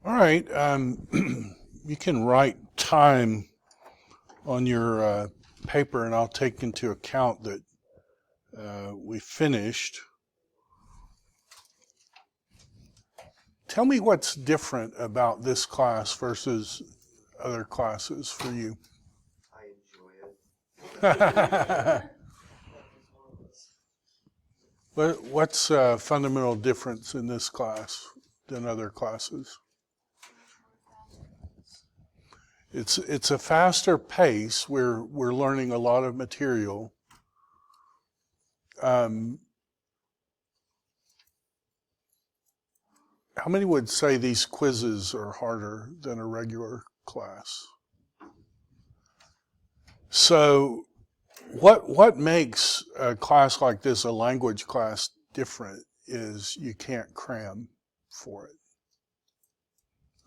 All right. You can write time on your paper, and I'll take into account that we finished. Tell me what's different about this class versus other classes for you. I enjoy it. What's a fundamental difference in this class than other classes? It's a faster pace. We're learning a lot of material. Um, how many would say these quizzes are harder than a regular class? So, what makes a class like this, a language class, different is you can't cram for it.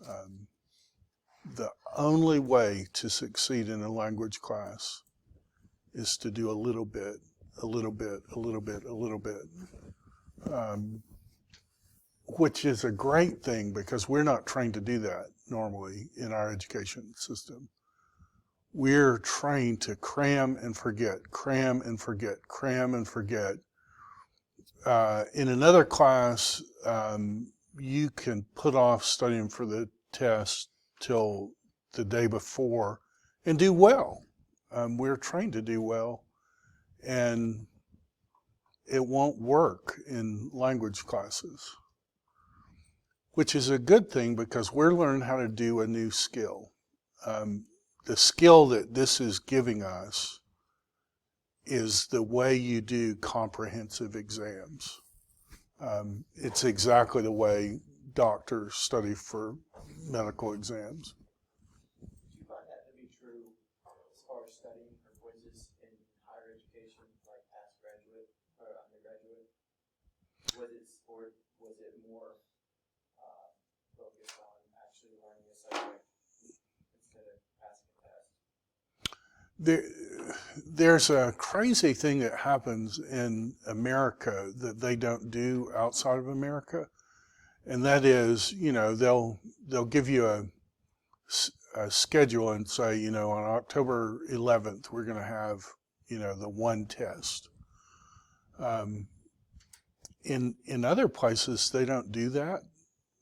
Um, the only way to succeed in a language class is to do a little bit, a little bit, a little bit, a little bit, which is a great thing because we're not trained to do that normally in our education system. We're trained to cram and forget, cram and forget, cram and forget. In another class, you can put off studying for the test till the day before and do well. We're trained to do well, and it won't work in language classes, which is a good thing because we're learning how to do a new skill. The skill that this is giving us is the way you do comprehensive exams. It's exactly the way doctors study for medical exams. Do you find that to be true as far as studying for quizzes in higher education, like past graduate or undergraduate? Was it more focused on actually learning a subject instead of passing a test? There's a crazy thing that happens in America that they don't do outside of America, and that is, they'll give you a schedule and say, on October 11th we're going to have, the one test. In other places they don't do that.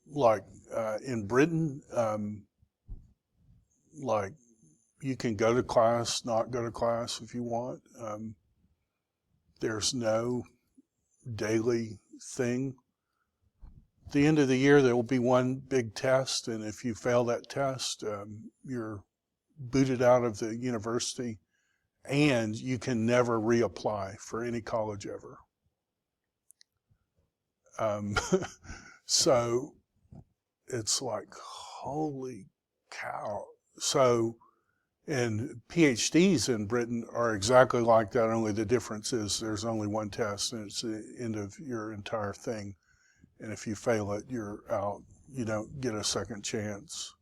Like in Britain, like you can go to class, not go to class if you want. There's no daily thing. At the end of the year, there will be one big test, and if you fail that test, you're booted out of the university, and you can never reapply for any college ever. So it's like, holy cow. So, and PhDs in Britain are exactly like that, only the difference is there's only one test, and it's the end of your entire thing. And if you fail it, you're out. You don't get a second chance.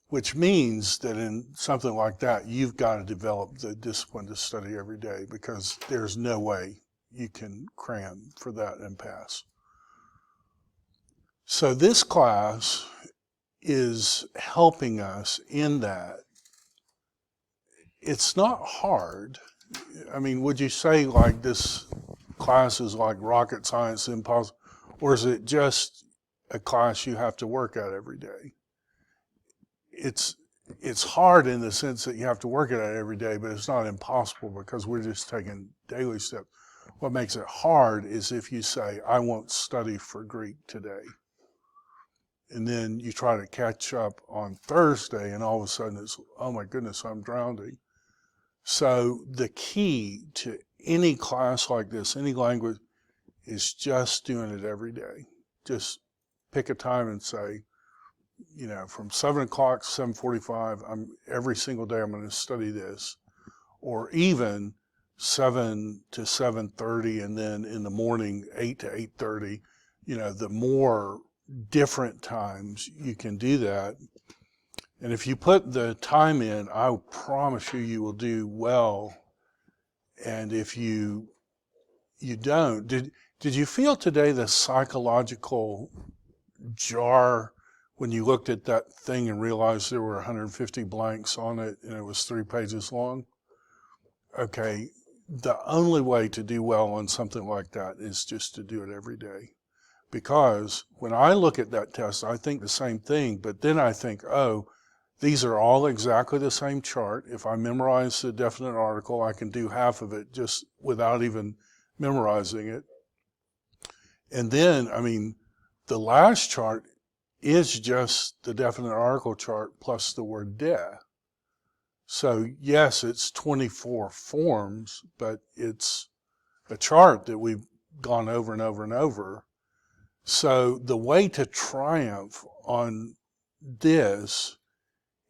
Which means that in something like that, you've got to develop the discipline to study every day because there's no way you can cram for that and pass. So this class is helping us in that. It's not hard. I mean, would you say like this class is like rocket science impossible, or is it just a class you have to work at every day? It's hard in the sense that you have to work at it every day, but it's not impossible because we're just taking daily steps. What makes it hard is if you say, I won't study for Greek today. And then you try to catch up on Thursday, and all of a sudden it's, oh my goodness, I'm drowning. So the key to any class like this, any language, is just doing it every day. Just pick a time and say, from 7 o'clock to 7:45, every single day I'm going to study this. Or even 7 to 7:30, and then in the morning 8 to 8:30. The more different times you can do that. And if you put the time in, I promise you will do well. And if you don't, did you feel today the psychological jar when you looked at that thing and realized there were 150 blanks on it and it was 3 pages long? Okay, the only way to do well on something like that is just to do it every day. Because when I look at that test, I think the same thing, but then I think, oh, these are all exactly the same chart. If I memorize the definite article, I can do half of it just without even memorizing it. And then, I mean, the last chart is just the definite article chart plus the word de. So yes, it's 24 forms, but it's a chart that we've gone over and over and over. So the way to triumph on this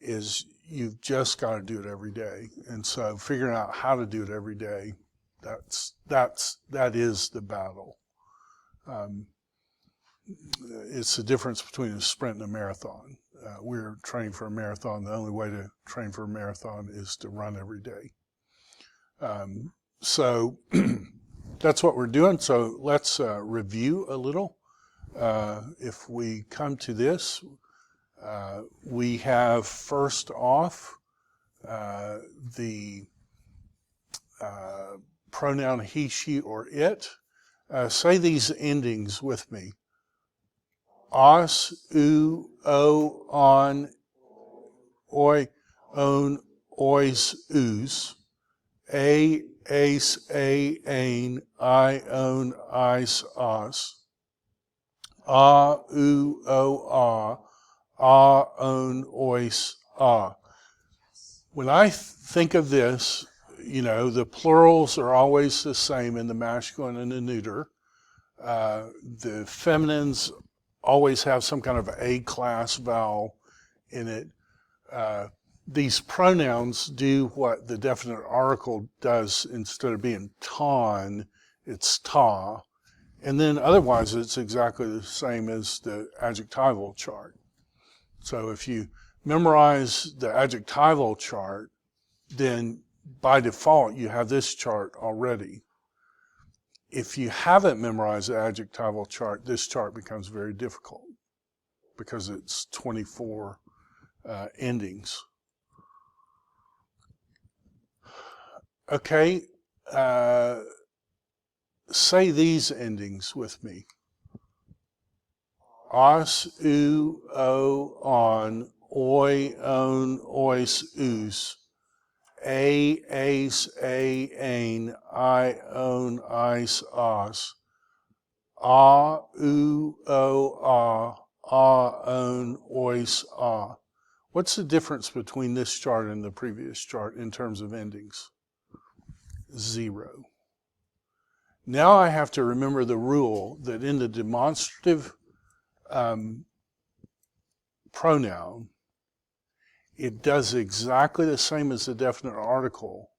is you've just got to do it every day. And so figuring out how to do it every day, that is the battle. It's the difference between a sprint and a marathon. We're training for a marathon. The only way to train for a marathon is to run every day. So that's what we're doing. So let's review a little. If we come to this, we have first off the pronoun he, she, or it. Say these endings with me. Os, u, o, on, oi, own, ois, oos. A, ace, a, ain, I, own, ice, os. Ah, u, o, own, ois, ah. When I think of this, you know, the plurals are always the same in the masculine and the neuter. The feminines always have some kind of A-class vowel in it. These pronouns do what the definite article does. Instead of being ton, it's ta. And then otherwise it's exactly the same as the adjectival chart. So if you memorize the adjectival chart, then by default you have this chart already. If you haven't memorized the adjectival chart, this chart becomes very difficult because it's 24 endings. Okay, say these endings with me. Os, u, o, on, oi, own, ois, oos. A, ace, a, ain, I, own, ice, os. Ah, u, o, own, ois, ah. What's the difference between this chart and the previous chart in terms of endings? 0. Now I have to remember the rule that in the demonstrative pronoun, it does exactly the same as the definite article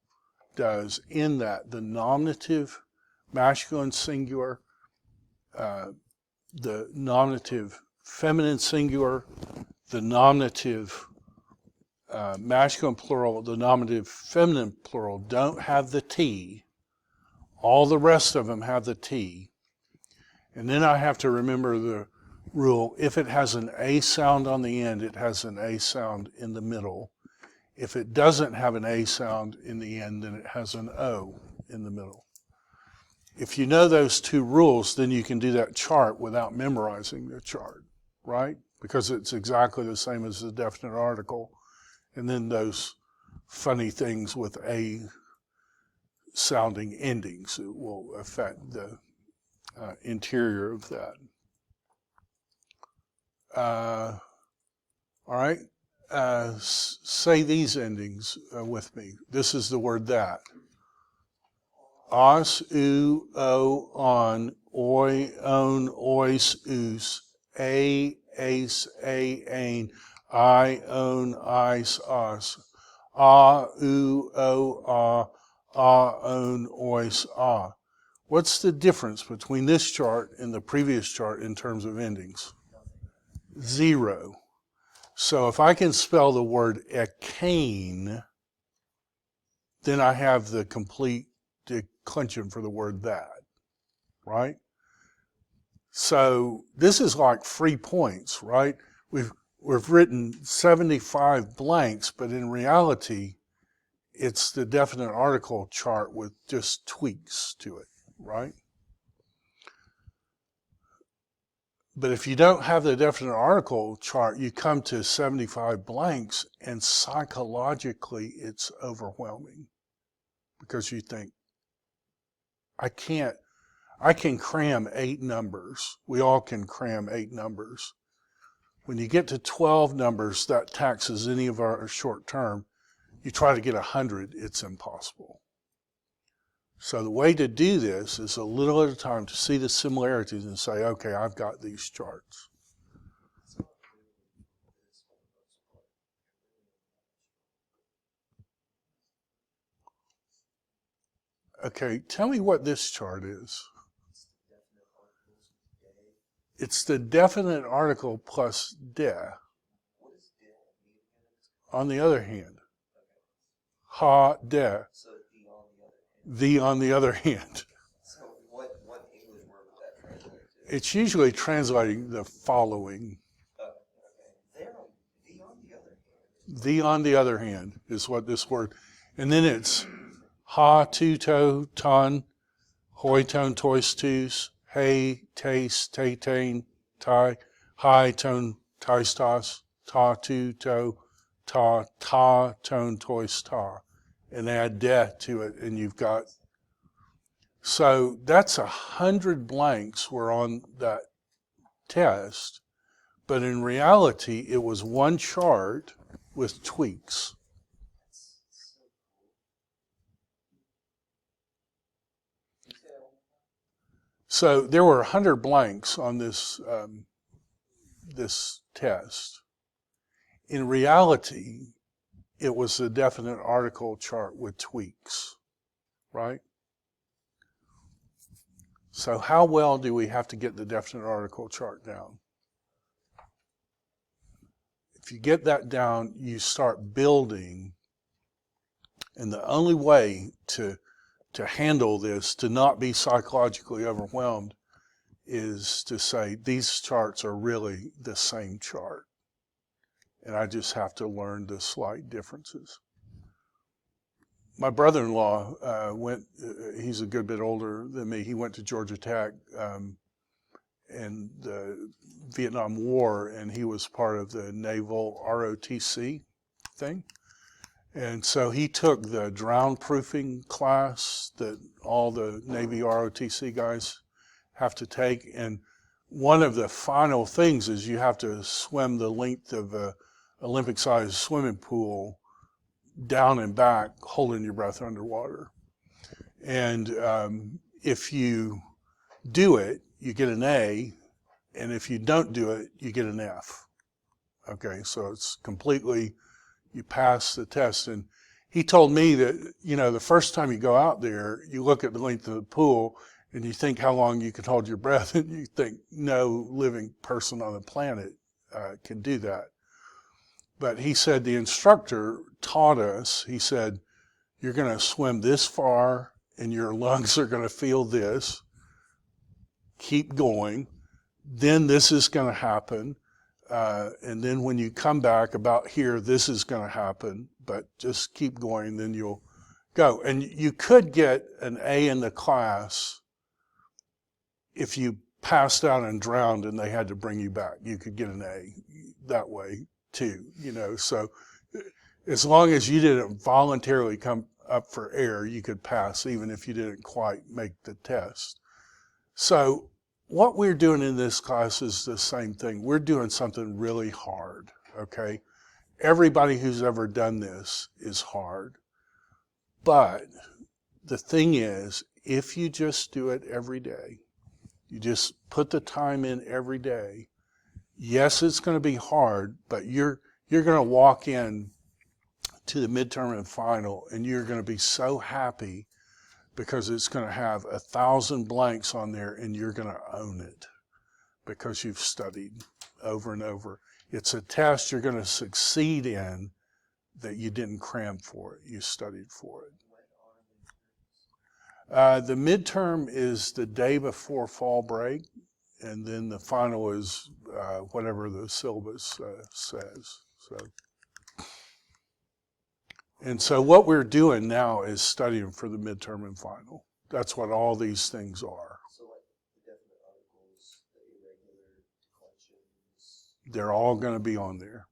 does, in that the nominative masculine singular, the nominative feminine singular, the nominative masculine plural, the nominative feminine plural don't have the T. All the rest of them have the T. And then I have to remember the rule, if it has an A sound on the end, it has an A sound in the middle. If it doesn't have an A sound in the end, then it has an O in the middle. If you know those two rules, then you can do that chart without memorizing the chart, right? Because it's exactly the same as the definite article. And then those funny things with A sounding endings will affect the interior of that. All right, say these endings with me. This is the word that. Os, u, o, on, oi, own, ois, oos. A, ace, a, ain, I, own, ice, os. Ah, u, o, own, ois, ah. What's the difference between this chart and the previous chart in terms of endings? 0. So if I can spell the word ecane, then I have the complete declension for the word that, right? So this is like free points, right? We've written 75 blanks, but in reality, it's the definite article chart with just tweaks to it, right? But if you don't have the definite article chart, you come to 75 blanks, and psychologically it's overwhelming because you think, I can cram 8 numbers. We all can cram 8 numbers. When you get to 12 numbers, that taxes any of our short term. You try to get 100, it's impossible. So the way to do this is a little at a time to see the similarities and say, okay, I've got these charts. Okay, tell me what this chart is. It's the definite article plus de. On the other hand, ha, de. The on the other hand. So what English word would that translate to? It's usually translating the following. Okay. There, the on the other hand. The on the other hand is what this word, and then it's ha, tu, to, ton, hoi, ton, tois, tus, hey, taste, te, tain, tai, hi, ton, tais, tas, ta, tu, to, ta, ton, tois, ta, and add de to it, and you've got. So that's 100 blanks were on that test, but in reality, it was one chart with tweaks. So there were 100 blanks on this this test. In reality, it was a definite article chart with tweaks, right? So how well do we have to get the definite article chart down? If you get that down, you start building, and the only way to handle this, to not be psychologically overwhelmed, is to say these charts are really the same chart. And I just have to learn the slight differences. My brother-in-law he's a good bit older than me. He went to Georgia Tech in the Vietnam War, and he was part of the naval ROTC thing. And so he took the drown proofing class that all the Navy ROTC guys have to take. And one of the final things is you have to swim the length of a Olympic-sized swimming pool down and back, holding your breath underwater. And if you do it, you get an A. And if you don't do it, you get an F. Okay, so it's completely, you pass the test. And he told me that, the first time you go out there, you look at the length of the pool and you think how long you can hold your breath, and you think no living person on the planet can do that. But he said the instructor taught us, he said, you're going to swim this far and your lungs are going to feel this. Keep going. Then this is going to happen. And then when you come back about here, this is going to happen. But just keep going, then you'll go. And you could get an A in the class if you passed out and drowned and they had to bring you back. You could get an A that way too, So as long as you didn't voluntarily come up for air, you could pass even if you didn't quite make the test. So what we're doing in this class is the same thing. We're doing something really hard, okay? Everybody who's ever done this is hard. But the thing is, if you just do it every day, you just put the time in every day, yes, it's going to be hard, but you're going to walk in to the midterm and final, and you're going to be so happy because it's going to have 1,000 blanks on there, and you're going to own it because you've studied over and over. It's a test you're going to succeed in that you didn't cram for it. You studied for it. The midterm is the day before fall break. and then the final is whatever the syllabus says. And so what we're doing now is studying for the midterm and final. That's what all these things are. So like the definite articles, the irregular declensions. They're all going to be on there.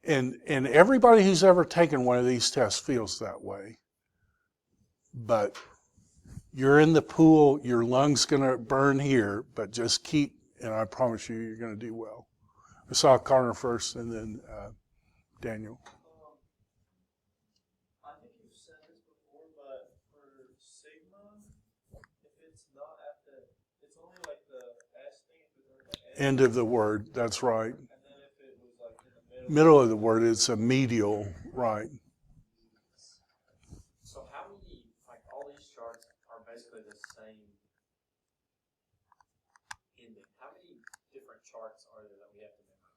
And everybody who's ever taken one of these tests feels that way. But you're in the pool, your lungs going to burn here, but just keep, and I promise you, you're going to do well. I saw Connor first and then Daniel. I think you've said this before, but for sigma, if it's not at the, it's only like the S thing, if it's like the End of the word, that's right. And then if it was like in the Middle of the word, it's a medial, right. So how many, like all these charts are basically the same ending. How many different charts are there that we have to memorize?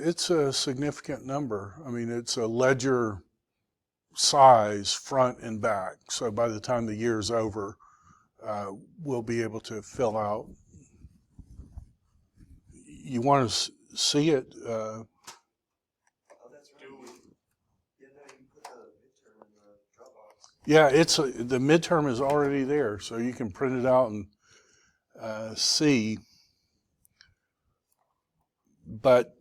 It's a significant number. I mean, it's a ledger size front and back. So by the time the year's over, we'll be able to fill out. You want to see it? Oh, that's right. Yeah, no, you put the midterm in the Dropbox. Yeah, the midterm is already there, so you can print it out and see. But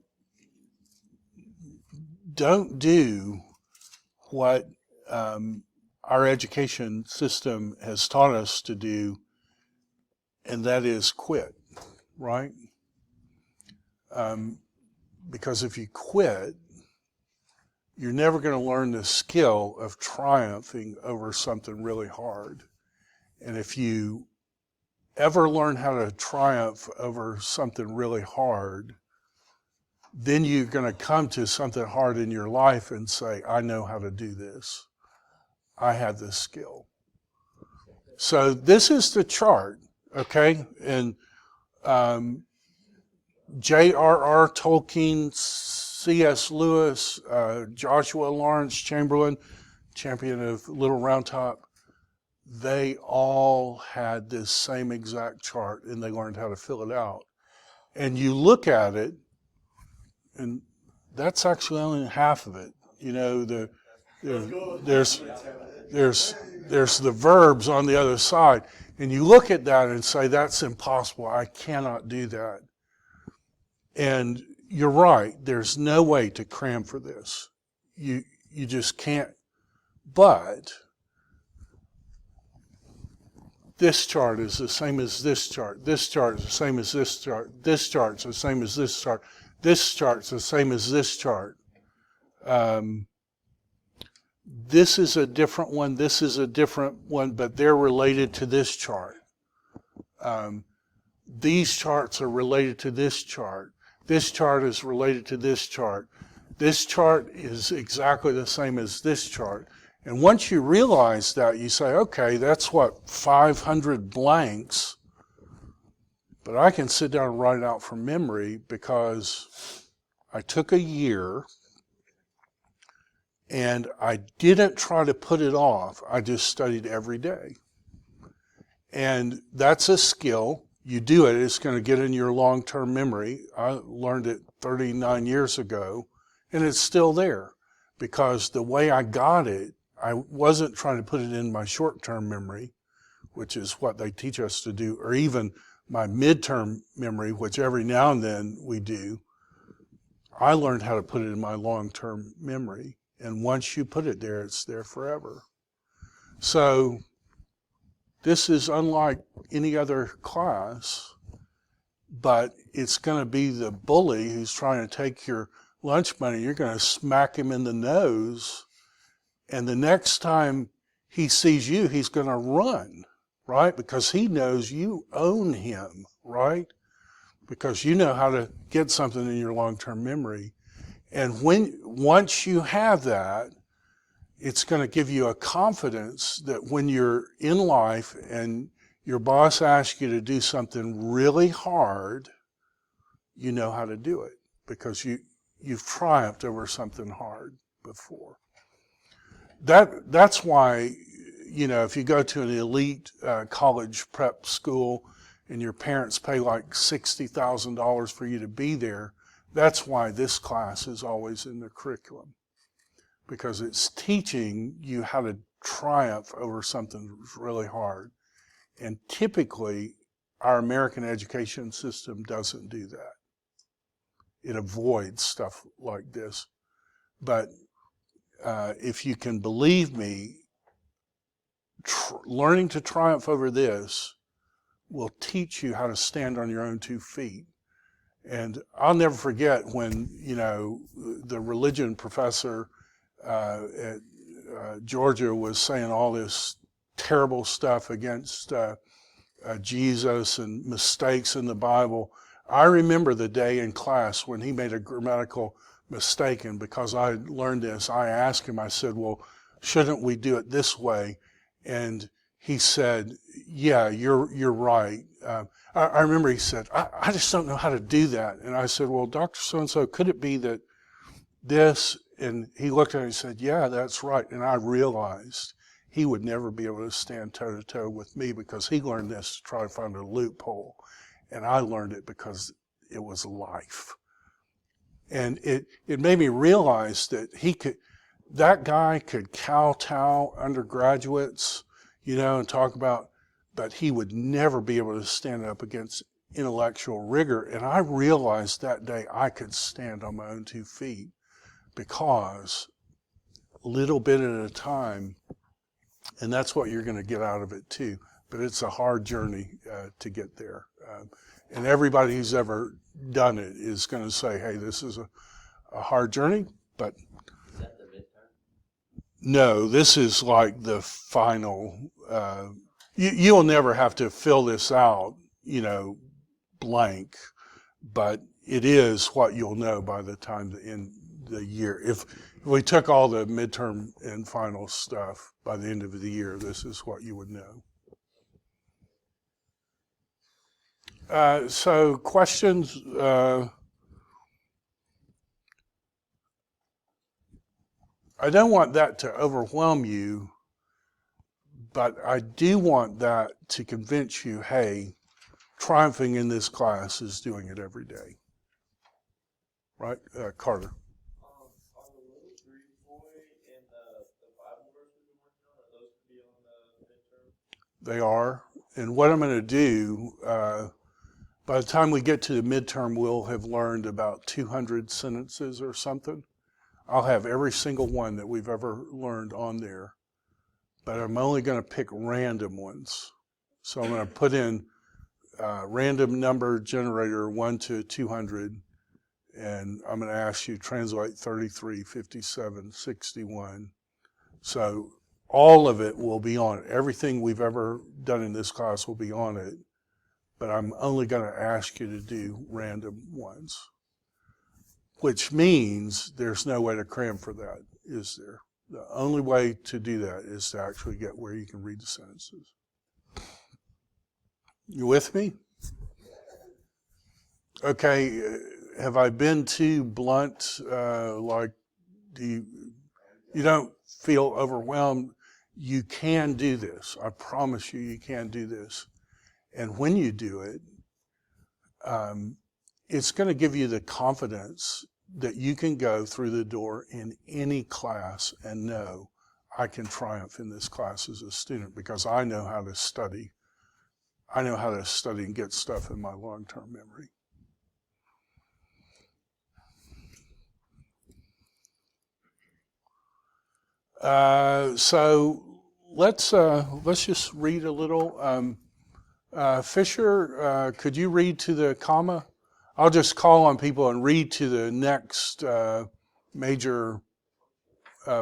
don't do what our education system has taught us to do, and that is quit, right? Because if you quit, you're never going to learn the skill of triumphing over something really hard. And if you ever learn how to triumph over something really hard, then you're going to come to something hard in your life and say, I know how to do this. I have this skill. So this is the chart, okay? And J.R.R. Tolkien, C.S. Lewis, Joshua Lawrence Chamberlain, champion of Little Round Top, they all had this same exact chart and they learned how to fill it out. And you look at it, and that's actually only half of it. You know, there's the verbs on the other side. And you look at that and say, that's impossible. I cannot do that. And you're right. There's no way to cram for this. You just can't. But this chart is the same as this chart. This chart is the same as this chart. This chart's the same as this chart. This chart's the same as this chart. This is a different one. This is a different one, but they're related to this chart. These charts are related to this chart. This chart is related to this chart. This chart is exactly the same as this chart. And once you realize that, you say, okay, that's what, 500 blanks. But I can sit down and write it out from memory because I took a year and I didn't try to put it off. I just studied every day. And that's a skill. You do it, it's going to get in your long-term memory. I learned it 39 years ago, and it's still there because the way I got it, I wasn't trying to put it in my short-term memory, which is what they teach us to do, or even my midterm memory, which every now and then we do. I learned how to put it in my long-term memory. And once you put it there, it's there forever. So this is unlike any other class, but it's going to be the bully who's trying to take your lunch money. You're going to smack him in the nose, and the next time he sees you, he's going to run, right? Because he knows you own him, right? Because you know how to get something in your long-term memory. And once you have that, it's going to give you a confidence that when you're in life and your boss asks you to do something really hard, you know how to do it because you've triumphed over something hard before. That's why, if you go to an elite college prep school and your parents pay like $60,000 for you to be there, that's why this class is always in the curriculum, because it's teaching you how to triumph over something that's really hard. And typically, our American education system doesn't do that. It avoids stuff like this. But if you can believe me, learning to triumph over this will teach you how to stand on your own 2 feet. And I'll never forget when, the religion professor at Georgia was saying all this terrible stuff against Jesus and mistakes in the Bible. I remember the day in class when he made a grammatical mistake, and because I learned this, I asked him, I said, well, shouldn't we do it this way? And he said, yeah, you're right. I remember he said, I just don't know how to do that. And I said, well, Dr. So-and-so, could it be that this? And he looked at me and said, yeah, that's right. And I realized he would never be able to stand toe-to-toe with me because he learned this to try to find a loophole. And I learned it because it was life. And it made me realize that that guy could kowtow undergraduates, and talk about, but he would never be able to stand up against intellectual rigor. And I realized that day I could stand on my own 2 feet, because little bit at a time, and that's what you're going to get out of it too. But it's a hard journey to get there. And everybody who's ever done it is going to say, hey, this is a hard journey, but Is that the midterm? no, this is like the final. You'll never have to fill this out, blank, but it is what you'll know by the time in the year. If we took all the midterm and final stuff by the end of the year, this is what you would know. So questions? I don't want that to overwhelm you, but I do want that to convince you, hey, triumphing in this class is doing it every day. Right, Carter? Are the little green boy and the Bible verse we've been working on, are those to be on the midterm? They are. And what I'm going to do, by the time we get to the midterm, we'll have learned about 200 sentences or something. I'll have every single one that we've ever learned on there, but I'm only going to pick random ones. So I'm going to put in random number generator 1 to 200, and I'm going to ask you to translate 33, 57, 61. So all of it will be on it. Everything we've ever done in this class will be on it, but I'm only going to ask you to do random ones, which means there's no way to cram for that, is there? The only way to do that is to actually get where you can read the sentences. You with me? Okay, have I been too blunt? Like, you don't feel overwhelmed? You can do this. I promise you can do this. And when you do it, it's going to give you the confidence that you can go through the door in any class and know, I can triumph in this class as a student because I know how to study. I know how to study and get stuff in my long-term memory. So let's just read a little. Fisher, could you read to the comma? I'll just call on people and read to the next major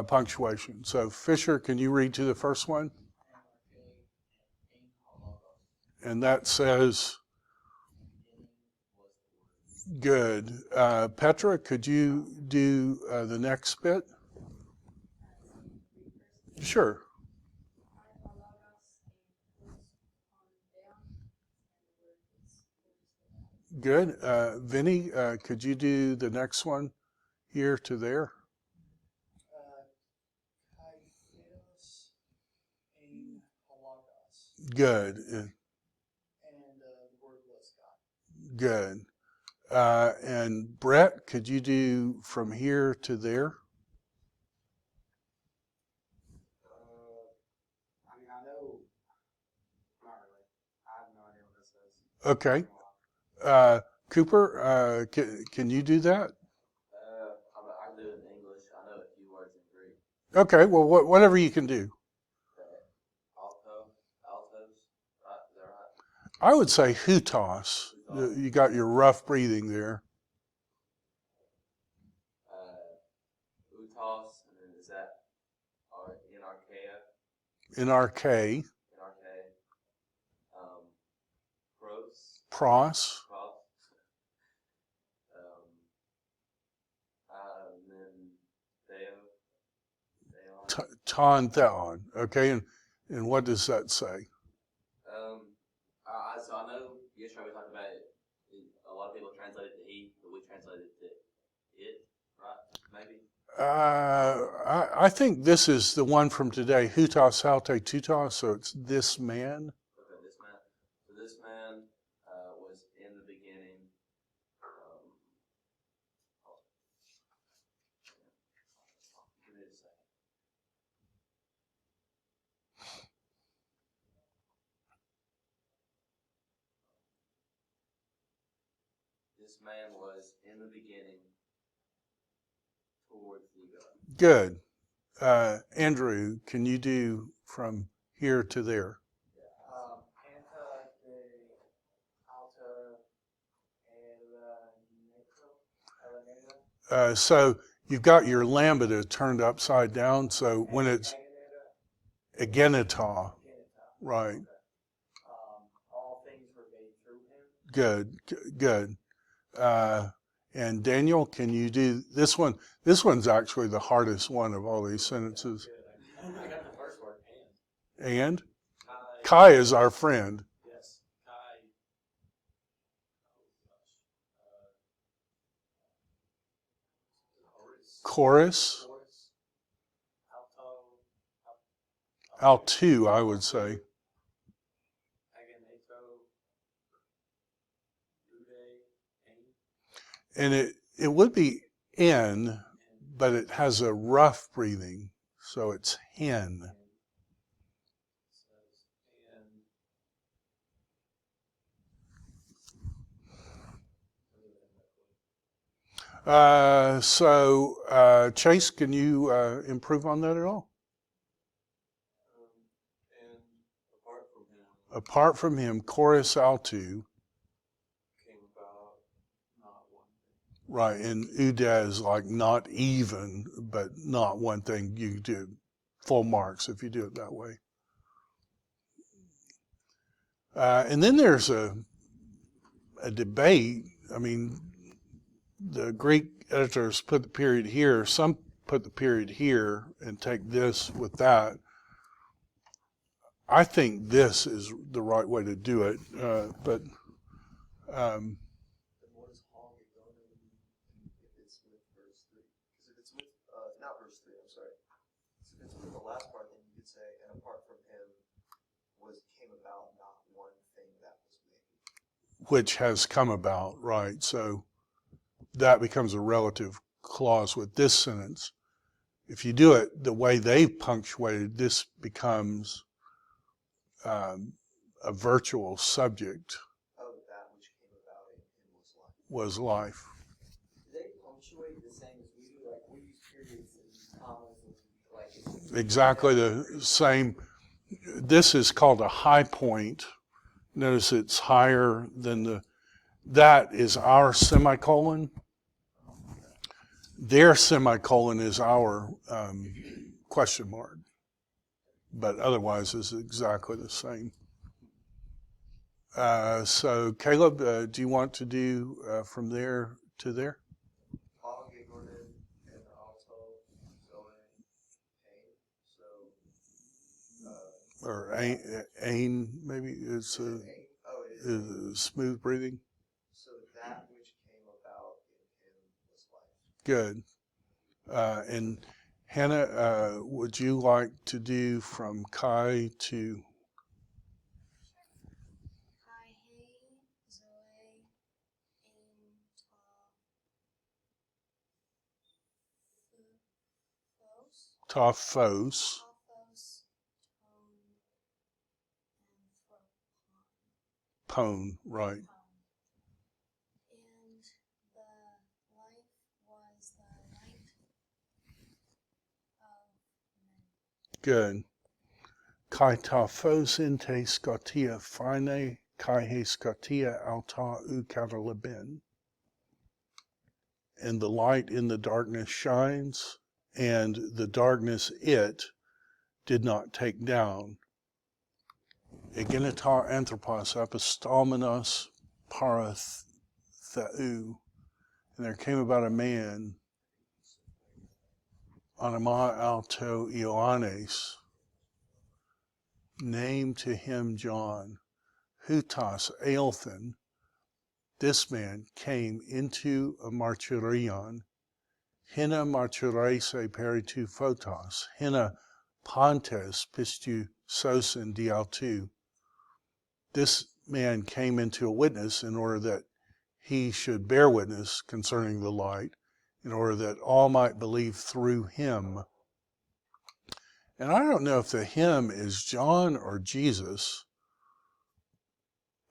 punctuation. So Fisher, can you read to the first one? And that says, good. Petra, could you do the next bit? Sure. Good. Vinny, could you do the next one here to there? Good. And the word was God. Good. And Brett, could you do from here to there? I mean, I know, not really. I have no idea what this is. Okay. Cooper, can you do that? I do it in English. I know a few words in Greek. Okay, well, whatever you can do. Altos, right? Is that right? I would say hutos. You got your rough breathing there. Utos, and then is that NRK? NRK. NRK. Pros. Pros. And then Theo. Ton theon. Okay, and what does that say? So I know yesterday we talked about it. A lot of people translate it to he, but we translate it to it, right? Maybe. I think this is the one from today. Hutos halte tutos. So it's this man. Okay, this man. So this man was in the beginning. Give me a second. This man was in the beginning towards the God. Good. Andrew, can you do from here to there? Anta de alta eleneta. So you've got your lambda turned upside down. So when it's agenita, right? All things were made through him. Good. And Daniel, can you do this one? This one's actually the hardest one of all these sentences. I got the first word, And? Kai. Kai is our friend. Yes, Kai. Chorus. Altu, I would say. And it would be N, but it has a rough breathing, so it's hen. Chase, can you improve on that at all? And Apart from him, chorus altu. came about not one thing. Right, and uda is like not even, but not one thing. You do full marks if you do it that way. And then there's a debate. I mean, the Greek editors put the period here. Some put the period here and take this with that. I think this is the right way to do it, but Then what does Hong going to mean if it's with verse 3? Because if it's with, not verse 3, I'm sorry. If it's with the last part, then you could say, and apart from him came about not one thing that was made. which has come about, right? So that becomes a relative clause with this sentence. If you do it the way they've punctuated, this becomes a virtual subject Oh, that which came about in him was life. was life. Do they punctuate the same as we do? Like we use periods and commas and like Exactly the same. This is called a high point. Notice it's higher than that is our semicolon. Their semicolon is our question mark. But otherwise it's exactly the same. So Caleb, do you want to do from there to there? Hong Gordon and Alto Zoe Pain. Or ain maybe it's smooth breathing. So that which came about in him was life. Good. And Hannah, would you like to do from Kai to Tophos, Tophos, tone, anthropon. pone, right. And the life was the light of men. Good. Kai tophos inte scotia fine, kai he scotia alta u catalabin. And the light in the darkness shines, and the darkness it did not take down. Egenita anthropos apostomenos paratheu. And there came about a man, anima alto Ioannes, named to him John, hutas aelthen. This man came into a martyrion, hina martyrese peritu photos, hina pontes pistu sosin diautu. This man came into a witness in order that he should bear witness concerning the light, in order that all might believe through him. And I don't know if the him is John or Jesus.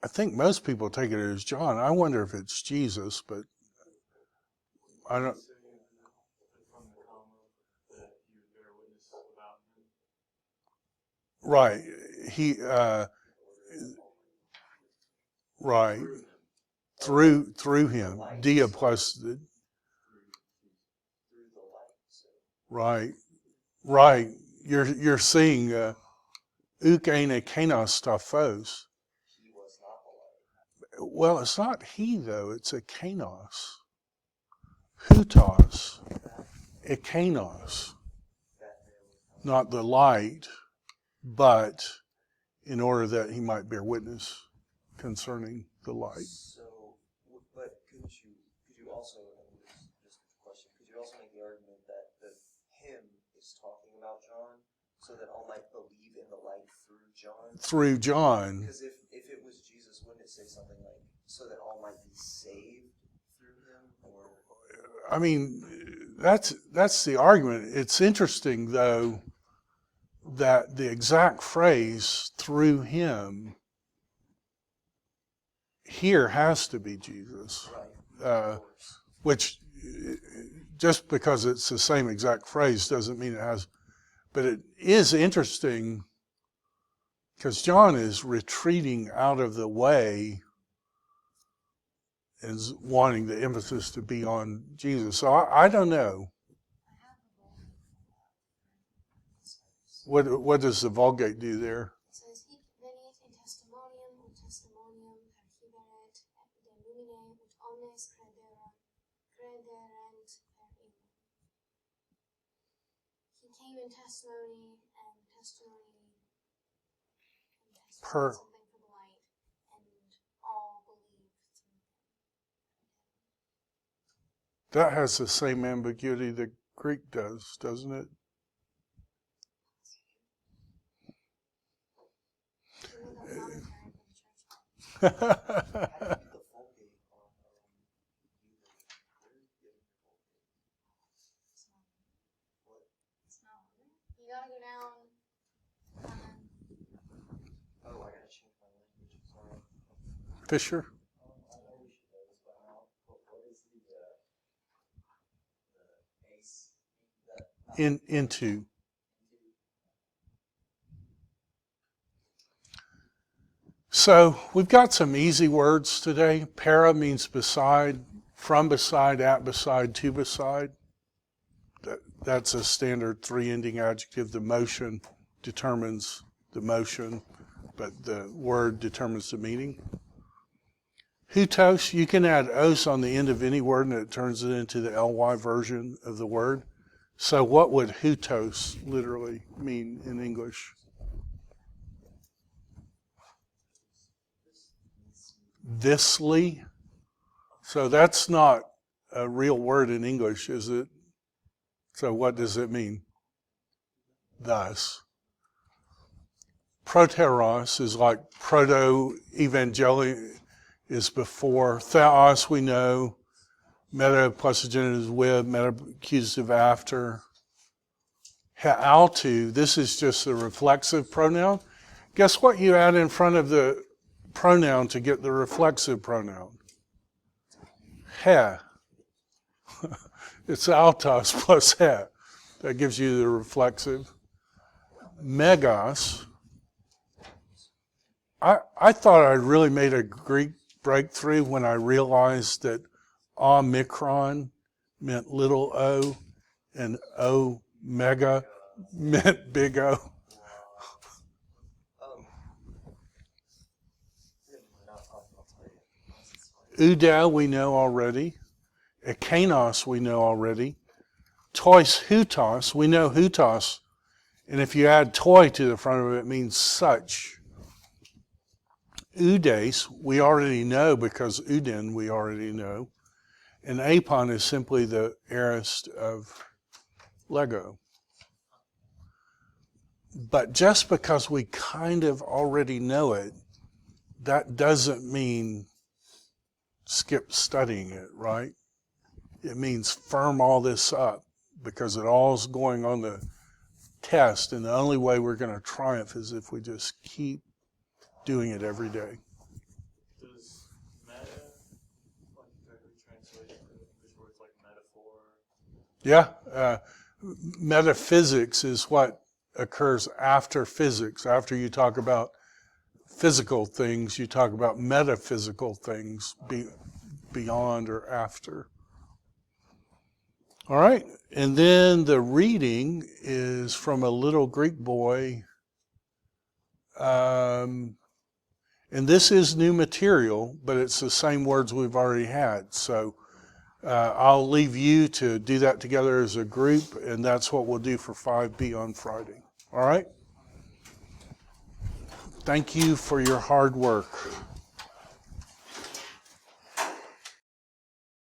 I think most people take it as John. I wonder if it's Jesus, but I don't. From the comma that you would bear witness about him. Right. Right. Through him. Dia plus the. Through the light. So Right. Right. You're seeing ukene kenos tophos. he was not the light. Well, it's not he though, it's a kenos. Hutos. Ikenos. That man was Not the light, but in order that he might bear witness concerning the light. So, but could you also, and just a question, could you also make the argument that the him is talking about John, so that all might believe in the light through John? Through John. Because if it was Jesus, wouldn't it say something like, so that all might be saved through him? Or I mean, that's the argument. It's interesting, though, that the exact phrase "through him" here has to be Jesus, right, uh, which just because it's the same exact phrase doesn't mean it has. But it is interesting because John is retreating out of the way and is wanting the emphasis to be on Jesus. So I don't know. What does the Vulgate do there? It says, hic venit in testimonium ut testimonium perciberet et de lumine ut omnes crederent per illum. He came in testimony and testimony Per- something for the light, and all believed through him. That has the same ambiguity the Greek does, doesn't it? You look up commentary for the church fathers. how do you get the Vulgate on either? Where are you getting the Vulgate? It's not, What? it's not on there. You gotta go down. Oh, I gotta change my language. Sorry. Fisher? I know we should know this by now, but what is the ace that Into. So we've got some easy words today. Para means beside, from beside, at beside, to beside. That's a standard three-ending adjective. The motion determines the motion, but the word determines the meaning. Hutos, you can add os on the end of any word and it turns it into the ly version of the word. So what would hutos literally mean in English? Thisly. So that's not a real word in English, is it? So what does it mean? Thus. Proteros is like proto-evangelium is before. Theos we know. Meta plus the genitive is with. Meta accusative after. He'altu, this is just a reflexive pronoun. Guess what you add in front of the pronoun to get the reflexive pronoun? He. It's altos plus he. That gives you the reflexive. Megas. I thought I really made a Greek breakthrough when I realized that omicron meant little o and omega meant big O. Uda we know already. Ekanos we know already. Tois hutos, we know hutos. And if you add toi to the front of it, it means such. Udes, we already know because Udin we already know. And apon is simply the aorist of Lego. But just because we kind of already know it, that doesn't mean skip studying it, right? It means firm all this up because it all's going on the test, and the only way we're going to triumph is if we just keep doing it every day. Does meta, like directly translate English words like metaphor? Yeah, metaphysics is what occurs after physics. After you talk about physical things, you talk about metaphysical things beyond or after. All right, and then the reading is from a little Greek boy. And this is new material, but it's the same words we've already had. So I'll leave you to do that together as a group, and that's what we'll do for 5B on Friday. All right? Thank you for your hard work.